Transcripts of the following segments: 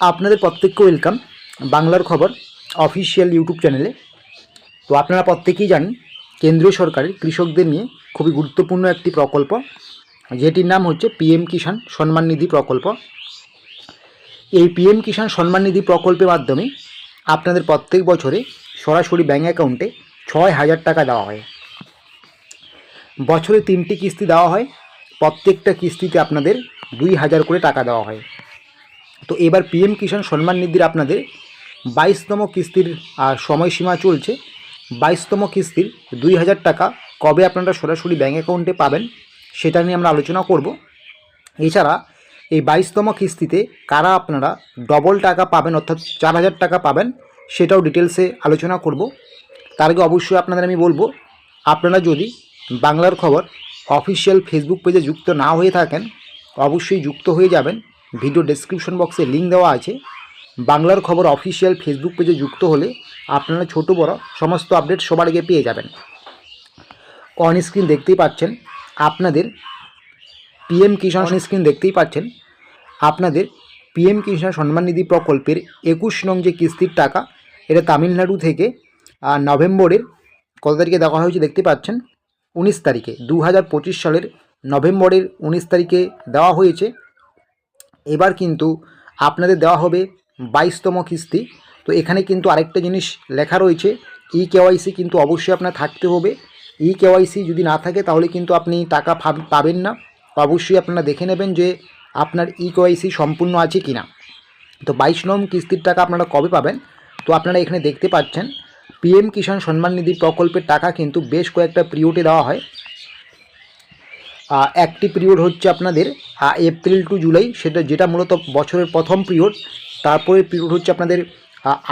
আপনাদের প্রত্যেককে ওয়েলকাম বাংলার খবর অফিসিয়াল ইউটিউব চ্যানেলে। তো আপনারা প্রত্যেকেই জানেন কেন্দ্রীয় সরকারের কৃষকদের নিয়ে খুবই গুরুত্বপূর্ণ একটি প্রকল্প, যেটির নাম হচ্ছে পিএম কিষাণ সম্মান নিধি প্রকল্প। এই পিএম কিষাণ সম্মান নিধি প্রকল্পের মাধ্যমে আপনাদের প্রত্যেক বছরে সরাসরি ব্যাঙ্ক অ্যাকাউন্টে ৬,০০০ টাকা দেওয়া হয়। বছরে 3টি কিস্তি দেওয়া হয়, প্রত্যেকটা কিস্তিতে আপনাদের 2,000 করে টাকা দেওয়া হয়। তো এবার পিএম কিষাণ সম্মান নিধির আপনাদের 22তম কিস্তির সময়সীমা চলছে। 22তম কিস্তির 2,000 টাকা কবে আপনারা সরাসরি ব্যাঙ্ক অ্যাকাউন্টে পাবেন সেটা নিয়ে আমরা আলোচনা করব। এছাড়া এই 22তম কিস্তিতে কারা আপনারা ডবল টাকা পাবেন অর্থাৎ 4,000 টাকা পাবেন সেটাও ডিটেলসে আলোচনা করব। তার আগে অবশ্যই আপনাদের আমি বলবো, আপনারা যদি বাংলার খবর অফিসিয়াল ফেসবুক পেজে যুক্ত না হয়ে থাকেন অবশ্যই যুক্ত হয়ে যাবেন। ভিডিও ডেসক্রিপশন বক্সে লিঙ্ক দেওয়া আছে। বাংলার খবর অফিসিয়াল ফেসবুক পেজে যুক্ত হলে আপনারা ছোট বড় সমস্ত আপডেট সবার আগে পেয়ে যাবেন। অন স্ক্রিন দেখতেই পাচ্ছেন আপনাদের পিএম কিষাণ আপনাদের পিএম কিষাণ সম্মান নিধি প্রকল্পের 21 নং যে কিস্তির টাকা, এটা তামিলনাড়ু থেকে নভেম্বরের কত তারিখে দেওয়া হয়েছে দেখতে পাচ্ছেন, 19 তারিখে 2025 সালের নভেম্বরের 19 তারিখে দেওয়া হয়েছে। এবার কিন্তু আপনাদের দেওয়া হবে 22তম কিস্তি। তো এখানে কিন্তু আরেকটা জিনিস লেখা রয়েছে, কেওয়াইসি কিন্তু অবশ্যই আপনার থাকতে হবে। কেওয়াইসি যদি না থাকে তাহলে কিন্তু আপনি টাকা পাবেন না। অবশ্যই আপনারা দেখে নেবেন যে আপনার কেওয়াইসি সম্পূর্ণ আছে কি না। তো 22 নং কিস্তির টাকা আপনারা কবে পাবেন, তো আপনারা এখানে দেখতে পাচ্ছেন পিএম কিষাণ সম্মান নিধি প্রকল্পের টাকা কিন্তু বেশ কয়েকটা পিরিয়ডে দেওয়া হয়। একটি পিরিয়ড হচ্ছে আপনাদের এপ্রিল টু জুলাই, যেটা মূলত বছরের প্রথম পিরিয়ড। তারপরে পিরিয়ড হচ্ছে আপনাদের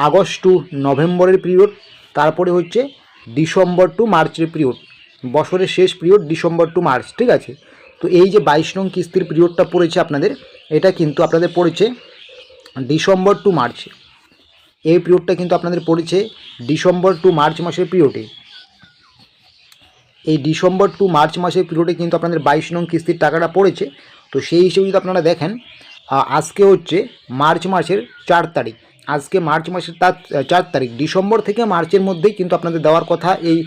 আগস্ট টু নভেম্বরের পিরিয়ড। তারপরে হচ্ছে ডিসেম্বর টু মার্চের পিরিয়ড, বছরের শেষ পিরিয়ড ডিসেম্বর টু মার্চ, ঠিক আছে। তো এই যে 22 নং কিস্তির পিরিয়ডটা পড়েছে আপনাদের, এটা কিন্তু আপনাদের পড়েছে ডিসেম্বর টু মার্চ। এই পিরিয়ডটা কিন্তু আপনাদের পড়েছে ডিসেম্বর টু মার্চ মাসের পিরিয়ডে। এই ডিসেম্বর টু মার্চ মাসের পিরিয়ডে কিন্তু আপনাদের 22 নং কিস্তির টাকাটা পড়েছে। তো সেই হিসেবে যদি আপনারা দেখেন, আজকে হচ্ছে মার্চ মাসের 4 তারিখ, আজকে মার্চ মাসের 4 তারিখ, ডিসেম্বর থেকে মার্চের মধ্যেই কিন্তু আপনাদের দেওয়ার কথা এই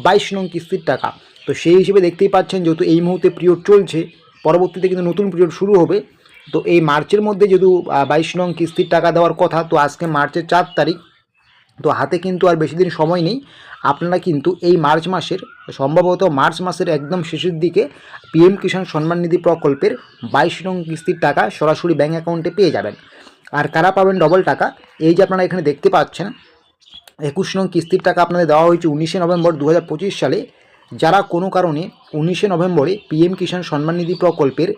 22 নং কিস্তির টাকা। তো সেই হিসেবে দেখতেই পাচ্ছেন যেহেতু এই মুহূর্তে পিরিয়ড চলছে, পরবর্তীতে কিন্তু নতুন পিরিয়ড শুরু হবে। তো এই মার্চের মধ্যে যেহেতু 22 নং কিস্তির টাকা দেওয়ার কথা, তো আজকে মার্চের 4 তারিখ, তো হাতে কিন্তু আর বেশি দিন সময় নেই। আপনারা কিন্তু এই মার্চ মাসের, সম্ভবত মার্চ মাসের একদম শেষের দিকে পিএম কিষাণ সম্মান নিধি প্রকল্পের 22 নং কিস্তির টাকা সরাসরি ব্যাঙ্ক অ্যাকাউন্টে পেয়ে যাবেন। আর কারা পাবেন ডবল টাকা, এই যে আপনারা এখানে দেখতে পাচ্ছেন 21 নং কিস্তির টাকা আপনাদের দেওয়া হয়েছে 19শে নভেম্বর 2025 সালে। যারা কোনো কারণে 19শে নভেম্বরে পিএম কিষাণ সম্মান নিধি প্রকল্পের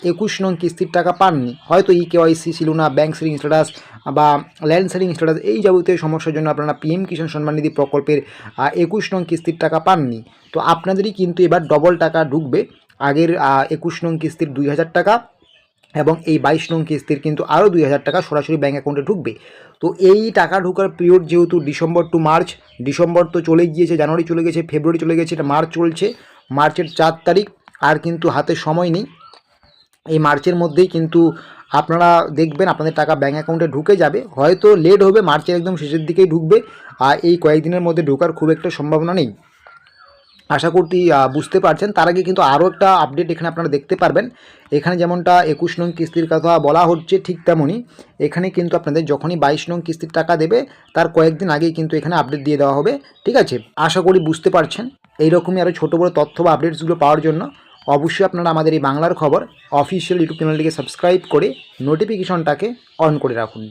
21 নং কিস্তির টাকা পাননি, হয়তো কেওয়াইসি ছিল না, ব্যাঙ্ক সেলিং স্ট্যাটাস বা ল্যান্ড সেলিং স্ট্যাটাস, এই যাবতীয় সমস্যার জন্য আপনারা পিএম কিষাণ সম্মান নিধি প্রকল্পের 21 নং কিস্তির টাকা পাননি, তো আপনাদেরই কিন্তু এবার ডবল টাকা ঢুকবে। আগের 21 নং কিস্তির 2,000 টাকা এবং এই 22 নং কিস্তির কিন্তু আরও 2,000 টাকা সরাসরি ব্যাঙ্ক অ্যাকাউন্টে ঢুকবে। তো এই টাকা ঢোকার পিরিয়ড যেহেতু ডিসেম্বর টু মার্চ, ডিসেম্বর তো চলে গিয়েছে, জানুয়ারি চলে গেছে, ফেব্রুয়ারি চলে গেছে, এটা মার্চ চলছে, মার্চের 4 তারিখ, আর কিন্তু হাতে সময় নেই। এই মার্চের মধ্যেই কিন্তু আপনারা দেখবেন আপনাদের টাকা ব্যাঙ্ক অ্যাকাউন্টে ঢুকে যাবে। হয়তো লেট হবে, মার্চের একদম শেষের দিকেই ঢুকবে, আর এই কয়েকদিনের মধ্যে ঢোকার খুব একটা সম্ভাবনা নেই, আশা করতে বুঝতে পারছেন। তার আগে কিন্তু আরও একটা আপডেট এখানে আপনারা দেখতে পারবেন। এখানে যেমনটা 21 নং কিস্তির কথা বলা হচ্ছে, ঠিক তেমনই এখানে কিন্তু আপনাদের যখনই 22 নং কিস্তির টাকা দেবে তার কয়েকদিন আগেই কিন্তু এখানে আপডেট দিয়ে দেওয়া হবে, ঠিক আছে। আশা করি বুঝতে পারছেন। এইরকমই আরও ছোটো বড়ো তথ্য বা আপডেটসগুলো পাওয়ার জন্য অবশ্যই আপনারা আমাদের এই বাংলার খবর অফিসিয়াল ইউটিউব চ্যানেলটিকে সাবস্ক্রাইব করে নোটিফিকেশনটাকে অন করে রাখুন।